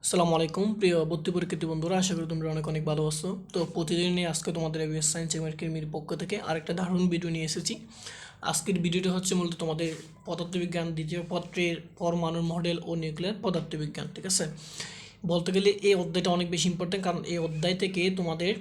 আসসালামু আলাইকুম প্রিয় ভর্তি পরীক্ষার্থী বন্ধুরা, আশা করি তোমরা অনেক অনেক ভালো আছো। তো প্রতিদিনই আজকে তোমাদের এবিএস সায়েন্স একাডেমির পক্ষ থেকে আরেকটা দারুণ ভিডিও নিয়ে এসেছি। আজকের ভিডিওটা হচ্ছে মূলত তোমাদের পদার্থবিজ্ঞান দ্বিতীয় পত্রের পরমাণুর মডেল ও নিউক্লিয়ার পদার্থবিজ্ঞান। ঠিক আছে, বলতে গেলে এই অধ্যায়টা অনেক বেশি ইম্পর্টেন্ট, কারণ এই অধ্যায় থেকে তোমাদের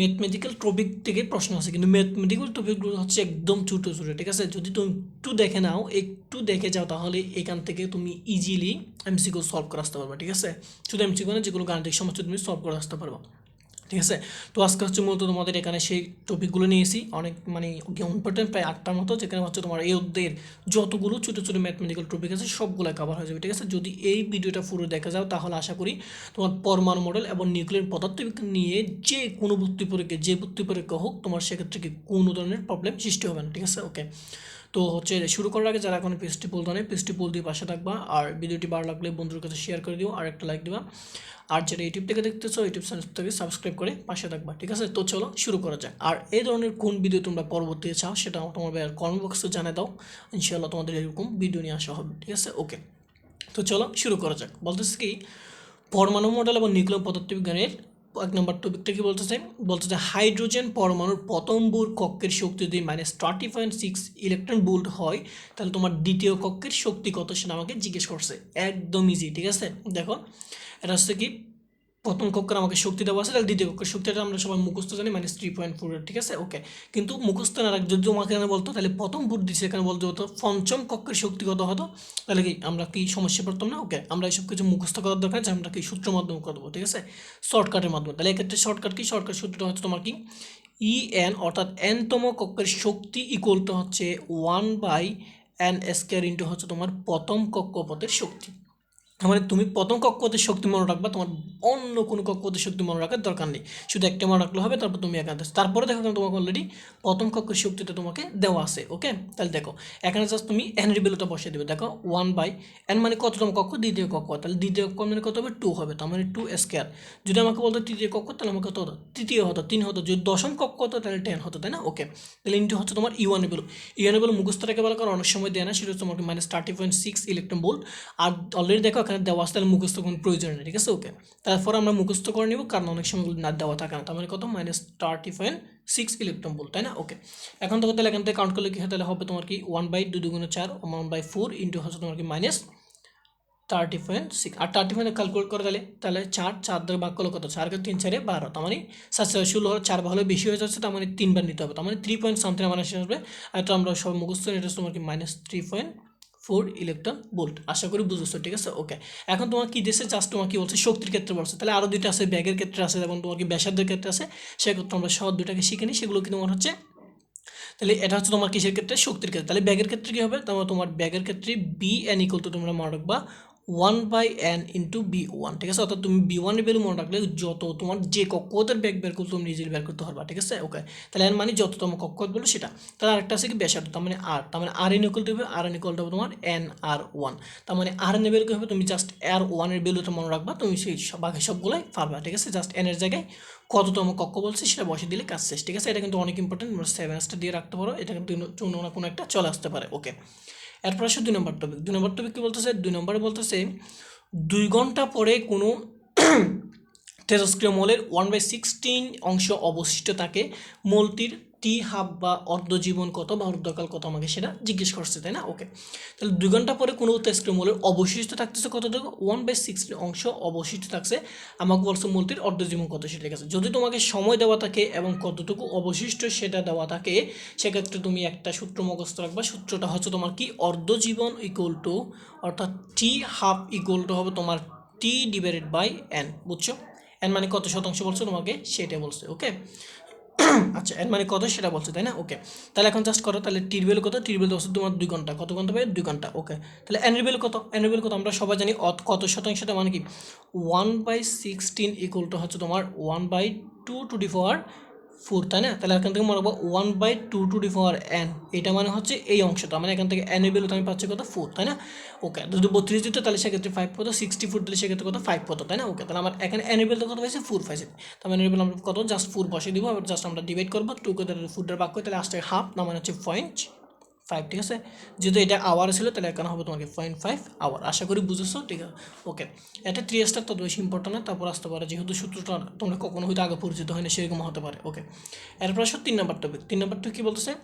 ম্যাথমেটিক্যাল টপিক থেকে প্রশ্ন আছে, কিন্তু ম্যাথমেটিক্যাল টপিকগুলো হচ্ছে একদম ছোটো ছোটো। ঠিক আছে, যদি তুমি একটু দেখে নাও, একটু দেখে যাও, তাহলে এখান থেকে তুমি ইজিলি এমসিকিউ সলভ করে আসতে পারবে। ঠিক আছে, শুধু এমসিকিউ না, যেগুলো গাণিতিক সমস্যা তুমি সলভ করে আসতে পারবে। ঠিক আছে, তো আজকে হচ্ছে মূলত তোমাদের এখানে সেই টপিকগুলো নিয়েছি, অনেক ইম্পর্টেন্ট, প্রায় 8টার মতো, যেখানে হচ্ছে তোমার এই অধ্যায়ের যতগুলো ছোটো ছোটো ম্যাথমেটিক্যাল টপিক আছে সবগুলো কভার হয়ে যাবে। ঠিক আছে, যদি এই ভিডিওটা পুরো দেখা যাও, তাহলে আশা করি তোমার পরমাণু মডেল এবং নিউক্লিয়ার পদার্থবিজ্ঞান নিয়ে যে কোনো ভর্তি পরীক্ষা হোক, তোমার সেক্ষেত্রে কি কোনো ধরনের প্রবলেম সৃষ্টি হবে না। ঠিক আছে, ওকে। তো হচ্ছে শুরু করার আগে যারা এখন পেজটি বলতে নেই, পেজটি বল দিয়ে পাশে থাকবা, আর ভিডিওটি ভালো লাগলে বন্ধুর কাছে শেয়ার করে দিও, আর একটা লাইক দিবা। আর যেটা ইউটিউব থেকে দেখতেছো, ইউটিউব চ্যানেল থেকে সাবস্ক্রাইব করে পাশে থাকবা। ঠিক আছে, তো চলো শুরু করা যাক। আর এই ধরনের কোন ভিডিও তোমরা পরবর্তীতে চাও, সেটা তোমার কমেন্ট বক্সে জানিয়ে দাও। ইনশাআল্লাহ তোমাদের এরকম ভিডিও নিয়ে আসা হবে। ঠিক আছে, ওকে। তো চলো শুরু করা যাক। বলতেছে কি, পরমাণু মডেল এবং নিউক্লিয়ার পদার্থবিজ্ঞানের 1 নম্বর টপিকটা কি বলতেছে হাইড্রোজেন পরমাণুর প্রথম বোর কক্ষের শক্তি যদি -30.6 ইলেকট্রন ভোল্ট হয়, তাহলে তোমার দ্বিতীয় কক্ষের শক্তি কত, সেটা আমাকে জিজ্ঞেস করছে। একদম ইজি। ঠিক আছে, দেখো, এটা হচ্ছে কি, প্রথম কক্ষের আমাকে শক্তি দেওয়া আছে, তাহলে দ্বিতীয় কক্ষের শক্তিটা আমরা সবাই মুখস্থ জানি, -3.4। ঠিক আছে, ওকে। কিন্তু মুখস্থ না রাখ, যদি তোমাকে এখানে বলতো, তাহলে প্রথম ভোট দিচ্ছে, এখানে বলতে হতো পঞ্চম কক্ষের শক্তি কত হতো, তাহলে কি আমরা কি সমস্যা পড়তাম না? ওকে, আমরা এইসব কিছু মুখস্থ করার দরকার, যে আমরা কি সূত্র মাধ্যমে করবো। ঠিক আছে, শর্টকাটের মাধ্যমে। তাহলে এক্ষেত্রে শর্টকাট কি, শর্টকাট সূত্রটা হচ্ছে তোমার কি, EN অর্থাৎ এনতম কক্ষের শক্তি ইকুয়াল টু হচ্ছে 1/n² ইন্টু হচ্ছে তোমার প্রথম কক্ষপথের শক্তি। মানে তুমি প্রথম কক্ষপথের শক্তি মনে রাখবা, তোমার অন্য কোনো কক্ষপথের শক্তি মনে রাখার দরকার নেই, শুধু একটা মনে রাখলে হবে। তারপর তুমি এখানে তারপরে দেখো তোমাকে অলরেডি প্রথম কক্ষের শক্তিটা তোমাকে দেওয়া আছে। ওকে, তাহলে দেখো এখানে জাস্ট তুমি এন এর ভ্যালুটা বসিয়ে দেবে। দেখো 1/n মানে কততম কক্ষ, দ্বিতীয় কক্ষ, তাহলে দ্বিতীয় কক্ষ মানে কত হবে, 2 হবে, তার মানে 2²। যদি আমাকে বলতো তৃতীয় কক্ষ, তাহলে আমাকে কত হতো, তৃতীয় হতো, 3 হতো। যদি দশম কক্ষ হতো, তাহলে 10 হতো, তাই না? ওকে, তাহলে ইন্টু হচ্ছে তোমার ইউএন এর ভ্যালু। ইউএন এর ভ্যালু মুখস্থ রেখে বলা, কারণ অনেক সময় দেয় না, সেটা হচ্ছে তোমাকে -30.6 ইলেকট্রন ভোল্ট। আর অলরেডি দেখো এখানে দেওয়া আছে, তাহলে মুখস্থ কোনো প্রয়োজন নেই। ঠিক আছে, ওকে। তারপর আমরা মুখস্থ করে নিব, কারণ অনেক সময় না দেওয়া থাকে না। তার মানে কত, -30.6 ইলেকট্রন ভোল্ট, তাই না? ওকে, এখন তো তাহলে এখান থেকে কাউন্ট করলে কি হয়, তাহলে হবে তোমার কি 1/2 × 4 1/4 ইন্টু হচ্ছে তোমার কি -30.6। আর 30 ক্যালকুলেট করে, তাহলে তাহলে 4 দ্বারা ভাগ করলে কত, 4×3=12, তার মানে 7×16 4 ভাগ হলে বেশি হয়ে যাচ্ছে, তার মানে 3 বার নিতে হবে, তার মানে 3 পয়েন্ট সামথিং আমার এসে আসবে। আর এটা আমরা সব মুখস্থ, এটা তোমার কি -3.4 ইলেকট্রন ভোল্ট। আশা করি বুঝেছো। ঠিক আছে, ওকে। এখন তোমার কি দিয়েছে, জাস্ট তোমার কি বলছে, শক্তির ক্ষেত্রে বলছে। তাহলে আরও দুইটা আছে, ব্যাগের ক্ষেত্রে আছে, এবং তোমার কি ব্যাসার্ধের ক্ষেত্রে আছে। সেক্ষেত্রে আমরা সব দুটাকে শিখে নিই, সেগুলো কি তোমার হচ্ছে, তাহলে এটা হচ্ছে তোমার কিসের ক্ষেত্রে, শক্তির ক্ষেত্রে। তাহলে ব্যাগের ক্ষেত্রে কী হবে, তোমার ব্যাগের ক্ষেত্রে BN ইকুয়াল টু তোমরা মনে রাখবা 1/n ইন্টু B1। ঠিক আছে, অর্থাৎ তুমি B1 এর ভ্যালু মনে রাখলে যত তোমার যে কক্ষপথের ব্যাগ বের করতে তুমি নিজেই বের করতে পারবা। ঠিক আছে, ওকে। তাহলে এর মানে যততম কক্ষপথ বলো সেটা। তাহলে আরেকটা আছে কি ব্যাসার্ধ, তার মানে R, তার মানে RN ইকুয়াল টু হবে, RN ইকুয়াল টু হবে তোমার NR1। তার মানে RN এর ভ্যালু কী হবে, তুমি জাস্ট R1 এর ভ্যালুটা মনে রাখবা, তুমি সেই বাকি সবগুলোই পারবা। ঠিক আছে, জাস্ট N এর জায়গায় কততম কক্ষ বলছে সেটা বসিয়ে দিলে কাজ শেষ। ঠিক আছে, এটা কিন্তু অনেক ইম্পর্টেন্ট, 7 দিয়ে রাখতে পারো, এটা কিন্তু কোনো না কোনো একটা চলে আসতে পারে। ওকে, এরপর আসে 2 নম্বর টপিক। 2 নম্বর টপিক কী বলতেছে, 2 নম্বরে বলতেছে 2 ঘন্টা পরে কোনো তেজস্ক্রিয় মৌলের 1/16 অংশ অবশিষ্ট থাকে, মৌলটির T½ বা অর্ধজীবন কত বা অর্ধকাল কত, আমাকে সেটা জিজ্ঞেস করছে, তাই না? ওকে, তাহলে 2 ঘন্টা পরে কোনো তেজস্ক্রিয় মৌলের অবশিষ্ট থাকতেছে কতটুকু, 1/16 অংশ অবশিষ্ট থাকছে, আমাকে বলছে মৌলটির অর্ধজীবন কত, সেটা ঠিক আছে। যদি তোমাকে সময় দেওয়া থাকে এবং কতটুকু অবশিষ্ট সেটা দেওয়া থাকে, সেক্ষেত্রে তুমি একটা সূত্র মুখস্থ রাখবা। সূত্রটা হচ্ছে তোমার কি, অর্ধজীবন ইকুয়াল টু, অর্থাৎ T½ ইকুয়াল টু হবে তোমার T/n। বুঝছো? এন মানে কত শতাংশ বলছে তোমাকে, সেটা বলছে। ওকে, আচ্ছা, এন মানে কত সেটা বলছে, তাই না? ওকে, তাহলে এখন জাস্ট করো, তাহলে টির ভ্যালু কত, টির ভ্যালু হচ্ছে তোমার 2 ঘন্টা, কত ঘন্টা পাবে, 2 ঘন্টা। ওকে, তাহলে এন এর ভ্যালু কত, এন এর ভ্যালু কত আমরা সবাই জানি, কত শতাংশটা মানে কি 1/16 ইকুয়াল টু হচ্ছে তোমার 1/2 তাই না? তাহলে এখান থেকে মনে রাখবো 1/2 এটা মানে হচ্ছে এই অংশটা, মানে এখান থেকে এন এর ভ্যালু আমি পাচ্ছি কত, 4, তাই না? ওকে, যদি 32 দিত তাহলে সেক্ষেত্রে 5 হতো, 64 দিলে সেক্ষেত্রে কত, 5 হতো, তাই না? ওকে, তাহলে আমার এখানে এন এর ভ্যালু কত পাইছে, 4 পাইছে। তার মানে এর ভ্যালু আমরা কত, জাস্ট 4 বসিয়ে দিব, আবার জাস্ট আমরা ডিভাইড করবো 2 কে 4 দ্বারা ভাগ করে, তাহলে আসছে হাফ, না মানে হচ্ছে 0.5। 5, ঠিক আছে। যেহেতু এটা আওয়ার ছিল তাহলে এখানে হবে তোমার কি 0.5 আওয়ার। আশা করি বুঝেছো, ঠিক আছে। ওকে, এটা 3 স্টার তত বেশি ইম্পর্টেন্ট না, তারপর আসতে পারে যেহেতু সূত্রটা তোমরা কখনো হয়তো আগে পরিচিত হয় না সেরকম হতে পারে। ওকে, এরপর আসো 3 নাম্বার টপিক। 3 নাম্বার টপিক কী বলতেছে?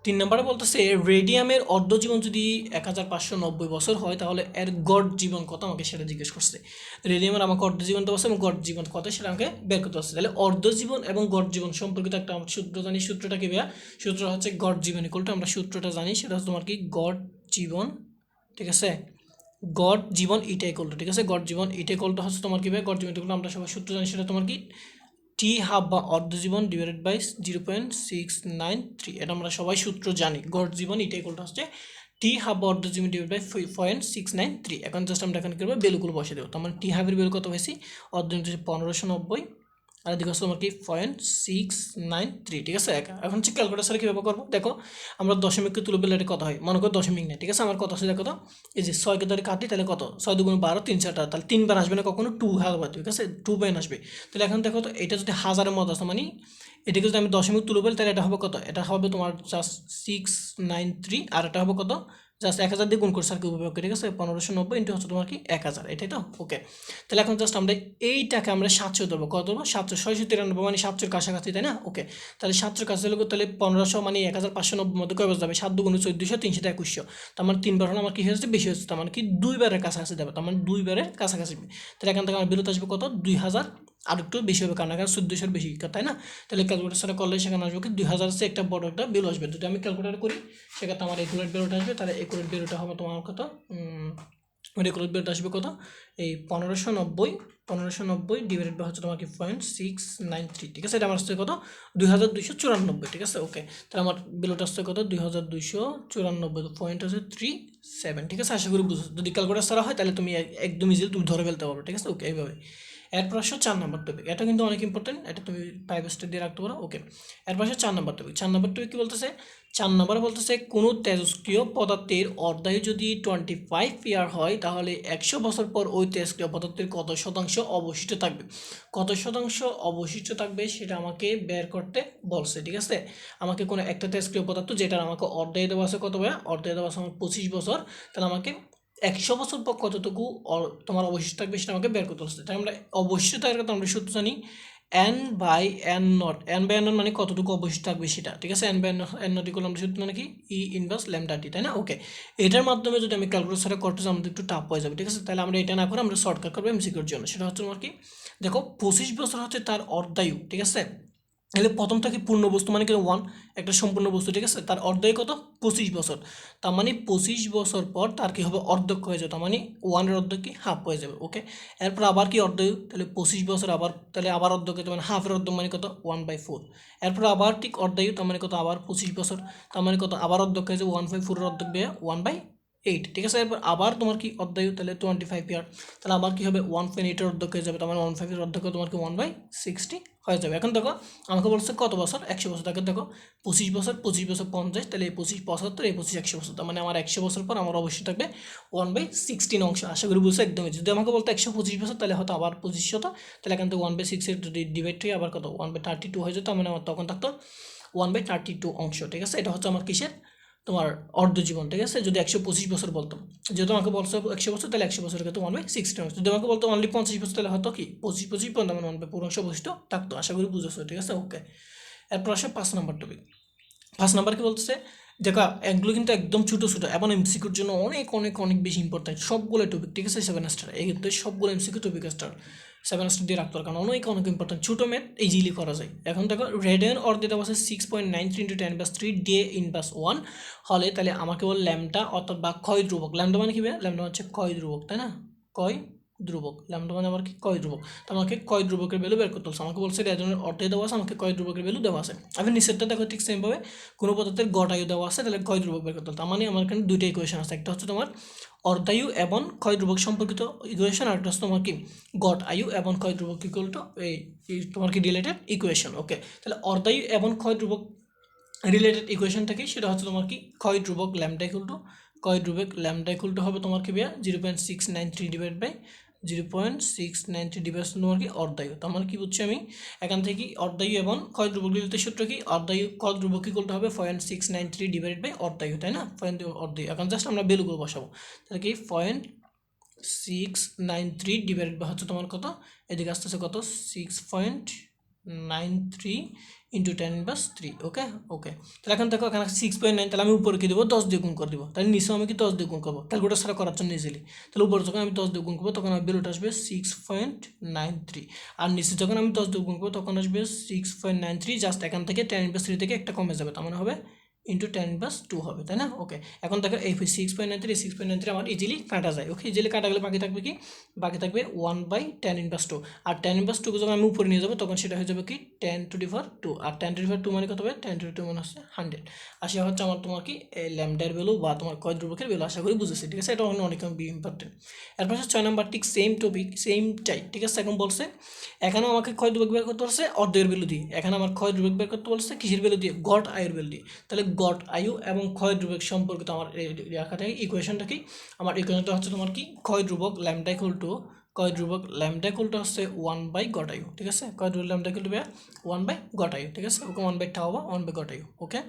3 নম্বরে বলতেছে রেডিয়ামের অর্ধজীবন যদি 1590 বছর হয় তাহলে এর গড় জীবন কত, আমাকে সেটা জিজ্ঞেস করছে। রেডিয়ামের আমাকে অর্ধজীবন দেওয়া আছে এবং গড় জীবন কত সেটা আমাকে বের করতে হচ্ছে। তাহলে অর্ধজীবন এবং গড় জীবন সম্পর্কিত একটা আমরা সূত্র জানি। সূত্রটা কি ভাইয়া? সূত্র হচ্ছে গড় জীবন ইকুয়াল টু, আমরা সূত্রটা জানি সেটা হচ্ছে তোমার কি গড় জীবন, ঠিক আছে। গড় জীবন ইটা ইকুয়াল টু, ঠিক আছে, গড় জীবন ইটা ইকুয়াল টু হচ্ছে তোমার কি ভাই? গড় জীবন ইকুয়াল টু আমরা সবাই সূত্র জানি সেটা তোমার কি টি হাফ বা অর্ধজীবন ডিভাইডেড বাই 0.693। এটা আমরা সবাই সূত্র জানি। গড় জীবন এটা ইকুয়ালটা হচ্ছে টি হাফ বা অর্ধজীবন ডিভাইড বাই 0.693। এখন জাস্ট আমরা এখানে করবো বেলুগুলো বসে দেবো। তো আমার টি হাফের বেলু কত হয়েছে? অর্ধজীবন হচ্ছে 1590 আর এদিকে হচ্ছে তোমার কি 0.693, ঠিক আছে। এখন হচ্ছে ক্যালকুলেটার সাথে কীভাবে করবো দেখো, আমরা দশমিককে তুলে পেলে এটা কত হয়? মনে করো দশমিক নেই, ঠিক আছে। আমার কত আছে দেখো তো, এই যে 6কে ধরে কাটি তাহলে কত? 6 2 12, 3 4 তাহলে 3 বার আসবে না কখনো, 2 হবে, ঠিক আছে, 2 বাইন আসবে। তাহলে এখন দেখো তো এটা যদি হাজারের মতো আছে মানে এটাকে যদি আমি দশমিক তুলে পেলে তাহলে এটা হবে কত? এটা হবে তোমার জাস্ট 693 আর এটা হবে কত? জাস্ট 1000 দিয়ে গুণ করছে আর কি উপভোগ, ঠিক আছে। 1590 ইন্টু হচ্ছে তোমার কি 1000, এটাই তো। ওকে, তাহলে এখন জাস্ট আমরা এইটাকে আমরা 700 দেবো। কত দেবো? 700, 693 মানে 700 কাছাকাছি, তাই না? ওকে, তাহলে 700 কাছে হলে তাহলে 1500 মানে 1590 মধ্যে কয় যাবে? 7 2 1400, 300 2100। তার মানে 3 বার হলে আমার কি হয়েছে? বেশি হচ্ছে, তার মানে কি 2 বারের কাছাকাছি দেবে, তার মানে 2 বারের কাছাকাছি। তাহলে এখান থেকে আমার বিরত আসবে কত? 2000, আর একটু বেশি হবে কারণ এখানে 1400 বেশি, তাই না? তাহলে ক্যালকুলেটার করলে সেখানে আসবে কি 2000 হচ্ছে একটা বড় একটা বিল আসবে। যদি আমি ক্যালকুলেটার করি সেক্ষেত্রে আমার একুরেট বেরোটা আসবে। তাহলে একুরেট বেরোটা হবে তোমার কত? একুরেট বেরোটা আসবে কত? এই 1590 ডিভাইডেড বাই হচ্ছে তোমার কি 0.693, ঠিক আছে। এটা আমার আসছে কত? 2294, ঠিক আছে। ওকে, তাহলে আমার বেরোটা আসছে কত? 2294, পয়েন্ট হচ্ছে 37, ঠিক আছে। আশা করি বুঝো। যদি ক্যালকুলেটার ছাড়া হয় তাহলে তুমি একদম ইজিলি তুমি ধরে ফেলতে পারো, ঠিক আছে। ওকে, এইভাবে। এরপর আসো 4 নম্বর টপিক। এটা কিন্তু অনেক ইম্পর্টেন্ট, এটা তুমি প্রাইভেট দিয়ে রাখতে পারো। ওকে, এরপর আসো 4 নম্বর টপিক। 4 নম্বর টপিক কি বলতেছে? 4 নম্বরে বলতেছে কোনো তেজস্ক্রিয় পদার্থের অর্ধায়ু যদি 25 ইয়ার হয় তাহলে 100 বছর পর ওই তেজস্ক্রিয় পদার্থের কত শতাংশ অবশিষ্ট থাকবে? কত শতাংশ অবশিষ্ট থাকবে সেটা আমাকে বের করতে বলছে, ঠিক আছে। আমাকে কোনো একটা তেজস্ক্রিয় পদার্থ যেটা আমাকে অর্ধায়ু দেওয়া আছে, কত ভাইয়া? অর্ধায়ু দেওয়া আছে আমার 25 বছর, তাহলে আমাকে 100 বছর পর কতটুকু তোমার অবশিষ্ট থাকবে সেটা আমাকে বের করতে হচ্ছে। তাই আমরা অবশিষ্ট থাকার কথা আমরা সূত্র জানি N by N naught. N by N naught মানে কতটুকু অবশিষ্ট থাকবে সেটা, ঠিক আছে। N by N naught equal আমরা সূত্র মানে কি ই ইনভার্স ল্যামডা টি, তাই না? ওকে, এটার মাধ্যমে যদি আমি ক্যালকুলেটারে করতে যাই আমাদের একটু টাফ হয়ে যাবে, ঠিক আছে। তাহলে আমরা এটা না করে আমরা শর্টকাট করবো এমসিকিউর জন্য। সেটা হচ্ছে তোমার কি দেখো 25 বছর হচ্ছে তার অর্ধায়ু, ঠিক আছে। তাহলে প্রথমটা কি পূর্ণ বস্তু মানে কি 1, একটা সম্পূর্ণ বস্তু, ঠিক আছে। তার অর্ধায়ু কত? 25 বছর। তার মানে 25 বছর পর তার কি হবে? অর্ধেক হয়ে যাবে, তার মানে 1-এর অর্ধেক কি হাফ হয়ে যাবে। ওকে, এরপর আবার কি অর্ধায়ু? তাহলে 25 বছর আবার, তাহলে আবার অর্ধেক হয়ে যাবে, মানে হাফের অর্ধেক মানে কত? 1/4। এরপর আবার ঠিক অর্ধায়ু, তার মানে কত? আবার 25 বছর, তার মানে কত? আবার অর্ধেক হয়ে যাবে, 1/4-এর অর্ধেক দিয়ে 1/8, ঠিক আছে। এরপর আবার তোমার কি অর্ধায়ু? তাহলে 25 ইয়ার, তাহলে আবার কি হবে? 1.8-এর অর্ধেক হয়ে যাবে, তার মানে 1/5-এর অর্ধেক তোমার কি 1/60 হয়ে যাবে। এখন দেখো আমাকে বলছে কত বছর? 100 বছর। তাকে দেখো 25 বছর, 25 বছর 50, তাহলে এই 25 75, এই 25 100 বছর, তার মানে আমার 100 বছর পর আমার অবশ্যই থাকবে 1/16 অংশ। আশা করি বুঝছে একদমই। যদি আমাকে বলতো 125 বছর তাহলে হয়তো আবার 2500, তাহলে এখান থেকে 1/6 যদি ডিভাইড হয়ে আবার কত 1/32 হয়ে যেত, মানে আমার তখন থাকতো 1/32 অংশ, ঠিক আছে। এটা হচ্ছে আমার কিসের? তোমার অর্ধজীবন, ঠিক আছে। যদি 125 বছর বলতো, যেহেতু আমাকে বলছো 100 বছর, তাহলে 100 বছরের ক্ষেত্রে 1/60 অংশ। যদি আমাকে বলতো অনলি 50 বছর তাহলে হয়তো কি 25 পর্যন্ত মানে 1/4 অংশ অবশিষ্ট থাকতো। আশা করি বুঝেছো, ঠিক আছে। ওকে, এরপর আসে 5 নম্বর টপিক। 5 নাম্বার কি বলতেছে? দেখো এগুলো কিন্তু একদম ছোটো ছোটো এবং এমসিকিউর জন্য অনেক অনেক অনেক বেশি ইম্পর্টেন্ট সবগুলো টপিক, ঠিক আছে। 7 স্টার এই কিন্তু সবগুলো এমসিকিউ টপিক স্টার 7 স্টার দিয়ে রাখতে পারে, কারণ অনেক অনেক ইম্পর্টেন্ট। ছোটো ম্যাথ ইজিলি করা যায়। এখন দেখো রেডিয়ান অর দিতে পারছে 6.93 × 10^3 ডে ইনভার্স 1 হলে তাহলে আমাকে বল ল্যামডা অর্থাৎ বা ক্ষয় ধ্রুবক। ল্যামডা মানে কি? ল্যামডা হচ্ছে ক্ষয় ধ্রুবক, তাই না? ক্ষয় ধ্রুবক, ল্যামডা মানে আবার কি? ক্ষয় ধ্রুবক। তো আমাকে ক্ষয় ধ্রুবকের ভ্যালু বের করতে হচ্ছে। আমাকে বলছে রেডিয়ানের অর্ধে দেওয়া আছে, আমাকে ক্ষয় ধ্রুবকের ভ্যালু দেওয়া আছে। আমি নিচেরটা দেখো ঠিক সেমভাবে কোনো পদার্থের গড় আয়ু দেওয়া আছে, তাহলে ক্ষয় ধ্রুবক বের করতে হবে। তার মানে আমার এখানে দুইটা ইকুয়েশন আছে, একটা হচ্ছে তোমার অর্ধায়ু এবং ক্ষয় ধ্রুবক সম্পর্কিত ইকুয়েশন, আর একটা হচ্ছে তোমার কি গড় আয়ু এবং ক্ষয় ধ্রুবক ইকুয়াল টু এই তোমার কি রিলেটেড ইকুয়েশন। ওকে, তাহলে অর্ধায়ু এবং ক্ষয় ধ্রুবক রিলেটেড ইকুয়েশনটা কি? সেটা হচ্ছে তোমার কি ক্ষয় ধ্রুবক ল্যামডা ইকুয়াল টু, ক্ষয় ধ্রুবক ল্যামডা ইকুয়াল টু হবে তোমার কি ভাইয়া 0.693 ডিভাইড বাই 0.693 ডিভাইড তোমার কি অর্ধায়ু। তার মানে কি বুঝছি আমি এখান থেকে অর্ধায়ু এবং ক্ষয় ধ্রুবক দিতে সূত্র কি অর্ধায়ু ক্ষয় ধ্রুবক কি করতে হবে 0.693 ডিভাইড বাই অর্ধায়ু, তাই না? অর্ধায়ু এখন জাস্ট আমরা ভ্যালুগুলো বসাবো, তাহলে কি 0.693 ডিভাইড বা হচ্ছে তোমার কত, এদিকে আসতেছে কত 6.93 ইন্টু 10^3। ওকে ওকে, তাহলে এখন দেখো এখানে 6.9, তাহলে আমি উপরে কি দেবো 10 দিয়ে গুণ করে দেবো, তাহলে নিচে আমি কি 10 দিয়ে গুণ করবো ক্যালকুলেটার ছাড়া করার জন্য ইজিলি। তাহলে উপরে যখন আমি 10 দিয়ে গুণ করবো তখন আমার ভ্যালুটা আসবে 6.93, আর নিচে যখন আমি 10 দিয়ে গুণ করবো তখন আসবে 6.93, জাস্ট এখান থেকে 10^3 থেকে একটা কমে যাবে, তার মানে হবে ইন্টু 10/2 হবে, তাই না? ওকে, এখন দেখো এই 6.93 আমার ইজিলি কাটা যায়। ওকে, ইজিলি কাটা গেলে বাকি থাকবে কি, বাকি থাকবে 1/10^2, আর 10^2 যখন আমি উপরে নিয়ে যাবো তখন সেটা হয়ে যাবে কি 10^2, আর 10^2 মানে কত হবে 10^2 মানে হচ্ছে 100। আসা হচ্ছে আমার তোমার কি ল্যামডার ভ্যালু বা তোমার ক্ষয় ধ্রুবকের ভ্যালু, আশা করি বুঝেছি, ঠিক আছে? এটা অনেক ইম্পর্টেন্ট। এরপর হচ্ছে 6 নাম্বার ঠিক সেম টপিক সেম টাইপ, ঠিক আছে? এখন বলছে এখানেও আমাকে ক্ষয় ধ্রুবক বের করতে বলছে অর্ধের ভ্যালু দিয়ে, এখানে আমার ক্ষয় ধ্রুবক বের করতে বলছে কিসের ভ্যালু দিয়ে, গড় আয়ুর ভ্যালু দিয়ে। তাহলে গড় আয়ু এবং ক্ষয় ধ্রুবক সম্পর্কিত আমার লেখাটা ইকুয়েশনটা কি, আমার ইকুয়েশনটা হচ্ছে তোমার কি ক্ষয় ধ্রুবক ল্যামডা ইকুয়াল টু হচ্ছে 1/গড় আয়ু, ঠিক আছে? ক্ষয় ধ্রুবক ল্যামডা ইকুয়াল টু 1/গড় আয়ু, ঠিক আছে? ওকে 1/tau বা 1/গড় আয়ু। ওকে,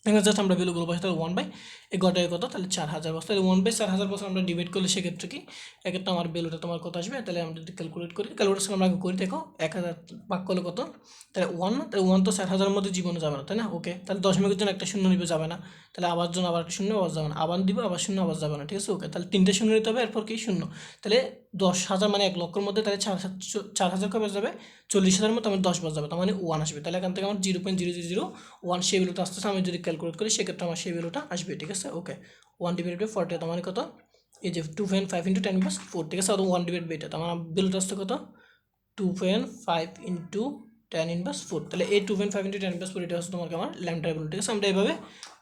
এখানে জাস্ট আমরা ভ্যালুগুলো বসে, তাহলে 1/গড়ায় কত, তাহলে 4000 বছর, তাহলে 1/4000 বছর আমরা ডিভাইড করলে সেক্ষেত্রে কি এক্ষেত্রে আমার ভ্যালুটা তোমার কত আসবে, তাহলে আমরা যদি ক্যালকুলেট করি, ক্যালকুলেশন আমরা আগে করি, দেখো 1000 ভাগ করলে কত, তাহলে 1 না, তাহলে 1 তো 4000-এর মধ্যে জীবনে যাবে না, তাই না? ওকে, তাহলে দশমিকের জন্য একটা শূন্য নিবে যাবে না, তাহলে আবার জন্য আবার একটা শূন্য আবার যাবে না, আবার দিব আবার শূন্য আবার যাবে না, ঠিক আছে? ওকে, তাহলে 3টে শূন্য নিতে হবে, এরপর কি শূন্য, তাহলে 10,000 মানে 1 লক্ষের মধ্যে তাহলে 4000 কবে যাবে 40,000 মতো, আমার 10 বার যাবে, তার মানে 1 আসবে। তাহলে এখান থেকে আমার 0.0001 সেই ভ্যালুটা আসতেছে, আমি যদি ক্যালকুলেট করি সেক্ষেত্রে আমার সেই ভ্যালুটা আসবে, ঠিক আছে? ওকে, 1/40, তার মানে কত, এই যে 2.5 ইন্টু 10^4, ঠিক আছে? অথবা 1/এটা, তার মানে ভ্যালুটা আসছে কত 2.5 ইন্টু 10^4, তাহলে এই 2.5 ইন্টু 10^4 এটা হচ্ছে তোমাকে আমার ল্যামডা ভ্যালু, ঠিক আছে? আমরা এইভাবে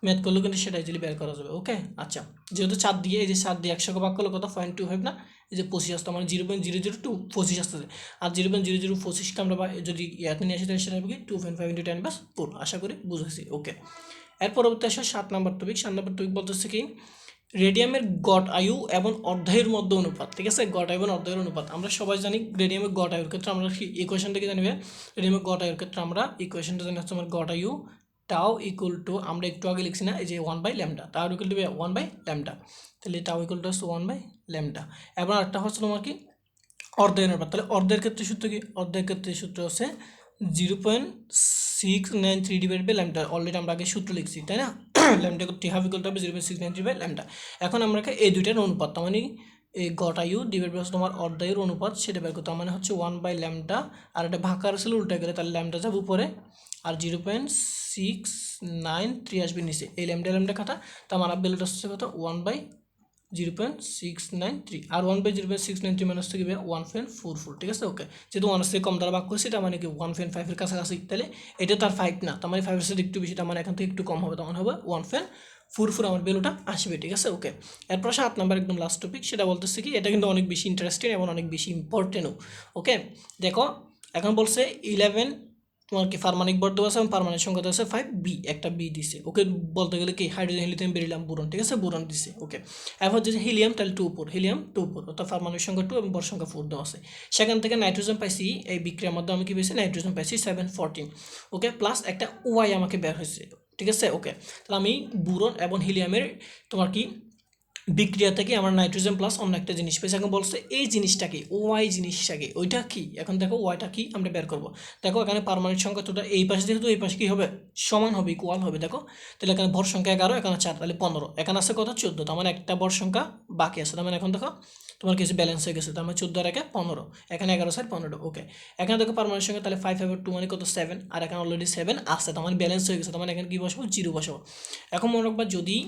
ম্যাথ করলেও কিন্তু সেটা ইজিলি বের করা যাবে। ওকে, আচ্ছা, যেহেতু 4 দিয়ে, এই যে 4 দিয়ে 100 ভাগ করলে কত 0.25 না, এই যে 25 আসতো, মানে 0.002 25 আসতেছে, আর 0.0025কে আমরা যদি ইয়াতে নিয়ে আসি তাহলে সেটা হবে কি 2.5 ইন্টু 10^4। আশা করি বুঝেছি। ওকে, এর পরবর্তী আসে 7 নাম্বার টপিক। 7 নাম্বার টপিক বলতেছে কি রেডিয়ামের গড় আয়ু এবং অর্ধায়ুর মধ্যে অনুপাত, ঠিক আছে? গড় আয়ু এবং অর্ধায়ুর অনুপাত আমরা সবাই জানি। রেডিয়ামের গড় আয়ুর ক্ষেত্রে আমরা ইকুয়েশন থেকে জানিবে, রেডিয়ামের গড় আয়ুর ক্ষেত্রে আমরা ইকুয়েশনটা জানি হচ্ছে আমার গড় আয়ু টাও ইকুয়াল টু, আমরা একটু আগে লিখছি না এই যে 1/λ, টাও ইকুয়াল টু 1/λ, তাহলে টাও ইকুয়াল টু হচ্ছে 1/λ। এবার একটা হচ্ছে তোমার কি অর্ধায়ুর অনুপাত, তাহলে অর্ধের ক্ষেত্রে সূত্র কি, অর্ধের ক্ষেত্রে সূত্র হচ্ছে 0.693 ডিভাইড বাই ল্যামডা, অলরেডি আমরা আগে সূত্র লিখছি, তাই না? ল্যামডা করতে হাফ ইকুয়াল টু হবে 0.693 বাই ল্যামডা। এখন আমরা এই দুইটার অনুপাত, তার মানে এই গটায়ু ডিভাইড বাই তোমার অর্ধায়ুর অনুপাত সেটা বের করতে, মানে হচ্ছে 1/λ, আর এটা ভাগ ছিল উল্টা গেলে, তাহলে ল্যামডা যাবে উপরে আর 0.693 আসবে নিচে, এই ল্যামডা কাটা, তার মানে ভ্যালুটা হচ্ছে কত 1/0.693, আর 1/0.693 মানে হচ্ছে কি 1.44, ঠিক আছে? ওকে, যেহেতু 1 থেকে কম দ্বারা ভাগ করছি তার মানে কি 1.5 এর কাছাকাছি, তাহলে এটা তার 5 না, তার মানে 5 এর সাথে একটু বেশি, তার মানে এখান থেকে একটু কম হবে, তখন হবে 1.44 আমার ভ্যালুটা আসবে, ঠিক আছে? ওকে, এরপর 7 নাম্বার একদম লাস্ট টপিক, সেটা বলতেছে কি এটা কিন্তু অনেক বেশি ইন্টারেস্টিং এবং অনেক বেশি ইম্পর্টেন্টও। ওকে, দেখো এখন বলছে 11 তোমার কি পারমাণবিক বর্ধব আছে এবং পারমাণবিক সংখ্যা আছে 5, বি একটা বি দিছে। ওকে, বলতে গেলে কি হাইড্রোজেন হিলিয়াম বেরিলিয়াম বোরন, ঠিক আছে? বোরন দিছে। ওকে, এরপর যে হিলিয়াম তাহলে 2 4, হিলিয়াম 2 4, অর্থাৎ পারমাণবিক সংখ্যা 2 এবং ভর সংখ্যা 4 দেওয়া আছে। সেখান থেকে নাইট্রোজেন পাইছি, এই বিক্রিয়ার মধ্যে আমি কি পেয়েছি নাইট্রোজেন পাইছি 714। ওকে, প্লাস একটা ওয়াই আমাকে বের হয়েছে, ঠিক আছে? ওকে, তাহলে আমি বোরন এবং হিলিয়ামের তোমার কি বিক্রিয়া থেকে আমরা নাইট্রোজেন প্লাস অন্য একটা জিনিস পেয়েছি। এখন বলছে এই জিনিসটা কি, ওয়াই জিনিসটা কি, ওইটা কি? এখন দেখো ওয়াইটা কি আমরা বের করবো। দেখো এখানে পারমাণবিক সংখ্যা তোটা এই পাশে, যেহেতু এই পাশে কি হবে সমান হবে, ইকুয়াল হবে। দেখো তাহলে এখানে ভর সংখ্যা 11, এখানে 4, তাহলে 15, এখানে আছে কত 14, তার মানে একটা ভর সংখ্যা বাকি আছে, তার মানে এখন দেখো তোমার কিছু ব্যালেন্স হয়ে গেছে, তার মানে 14 আর 1 15, এখানে 11 4 15। ওকে, এখানে দেখো পারমাণবিক সংখ্যা তাহলে 5 over 2 মানে কত 7, আর এখানে অলরেডি 7 আছে, তার মানে ব্যালেন্স হয়ে গেছে, তার মানে এখানে কি বসাবো 0 বসাবো। এখন মনে রাখবা যদি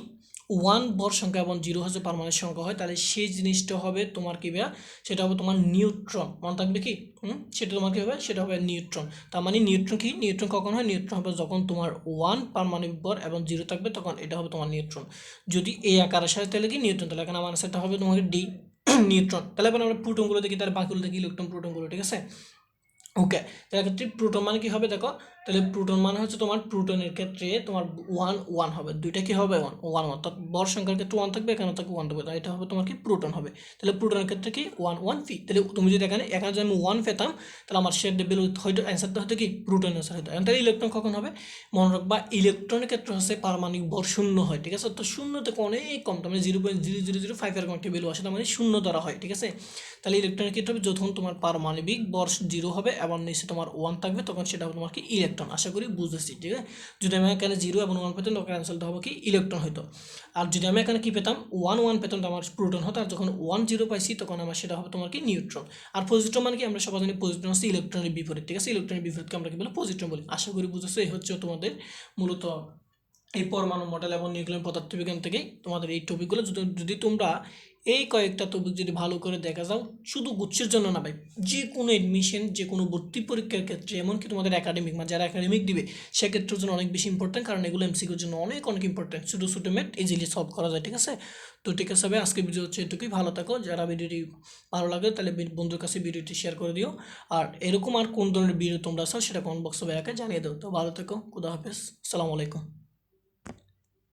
1 ভর সংখ্যা এবং 0 হচ্ছে পারমাণবিক সংখ্যা হয়, তাহলে সেই জিনিসটা হবে তোমার কি ভাইয়া, সেটা হবে তোমার নিউট্রন। মনে থাকবে কি সেটা তোমার কি হবে, সেটা হবে নিউট্রন। তার মানে নিউট্রন কি, নিউট্রন কখন হয়, নিউট্রন হবে যখন তোমার 1 পারমাণবিক ভর এবং 0 থাকবে, তখন এটা হবে তোমার নিউট্রন। যদি এই আকারের সাথে তাহলে কি নিউট্রন, তাহলে এখানে আমার সেটা হবে তোমাকে ডি নিউট্রন। তাহলে এবার আমরা প্রোটনগুলো দেখি, তার বাকিগুলো দেখি ইলেকট্রন প্রোটনগুলো, ঠিক আছে? ওকে, তাহলে ক্ষেত্রে প্রোটন মানে কি হবে দেখো তাহলে প্রোটন মানে হচ্ছে তোমার প্রোটনের ক্ষেত্রে তোমার 1 1 হবে, দুইটা কি হবে 1 1 1, অর্থাৎ ভর সংখ্যার ক্ষেত্রে 1 থাকবে, এখানে থাকবে 1 থাকবে, এটা হবে তোমার কি প্রোটন হবে। তাহলে প্রোটনের ক্ষেত্রে কি 1 1 পি। তাহলে তুমি যদি এখানে এখানে যদি আমি 1 পেতাম, তাহলে আমার শেড ভ্যালু হয়তো অ্যান্সারটা হতো কি প্রোটন অ্যান্সার হতো। তাহলে ইলেকট্রন কখন হবে, মনে রাখবা ইলেকট্রনের ক্ষেত্রে হচ্ছে পারমাণবিক ভর শূন্য হয়, ঠিক আছে। তো শূন্য থেকে অনেক কম, তার মানে 0.0005 এরকম একটা ভ্যালু আসে, তার মানে শূন্য দ্বারা হয়, ঠিক আছে। তাহলে ইলেকট্রনের ক্ষেত্রে হবে যখন তোমার পারমাণবিক ভর 0 হবে এবং নিচে তোমার 1 থাকবে, তখন সেটা হবে তোমার কি ইলেকট্রন। আশা করি বুঝতেছি, ঠিক আছে। যদি আমি এখানে 0 এবং 1 পেতাম, তখন অ্যান্সারটা হবে কি ইলেকট্রন হতো। আর যদি আমি এখানে কি পেতাম 1 1 পেতাম, তো আমার প্রোটন হতো। আর যখন 1 0 পাইছি, তখন আমার সেটা হবে তোমার কি নিউট্রন। আর পজিট্রন মানে কি, আমরা সবাই জানি পজিট্রন হচ্ছে ইলেকট্রনের বিপরীত, ঠিক আছে। ইলেকট্রনের বিপরীতকে আমরা কি বলি, পজিট্রন বলি। আশা করি বুঝেছো। এই হচ্ছে তোমাদের মূলত এই পরমাণু মডেল এবং নিউক্লিয়ার পদার্থবিজ্ঞান থেকে তোমাদের এই টপিকগুলো, যদি যদি তোমরা এই কয়েকটা টপিক যদি ভালো করে দেখা যাও, শুধু গুচ্ছের জন্য না ভাই, যে কোনো এডমিশন, যে কোনো ভর্তি পরীক্ষার ক্ষেত্রে, এমনকি তোমাদের একাডেমিক মানে যারা একাডেমিক দিবে সেক্ষেত্রের জন্য অনেক বেশি ইম্পর্টেন্ট, কারণ এগুলো এমসিকিউর জন্য অনেক অনেক ইম্পর্টেন্ট। ছোটো ছোটো ম্যাথ ইজিলি সলভ করা যায়, ঠিক আছে। তো ঠিক আছে ভাই, আজকে ভিডিও হচ্ছে এটুকুই। ভালো থাকো। যারা ভিডিওটি ভালো লাগে তাহলে বন্ধুর কাছে ভিডিওটি শেয়ার করে দিও। আর এরকম আর কোন ধরনের ভিডিও তোমরা চাও সেটা কমেন্ট বক্সে ভাইয়াকে জানিয়ে দাও। তো ভালো থেকো, খুদা হাফেজ, আসসালামু আলাইকুম।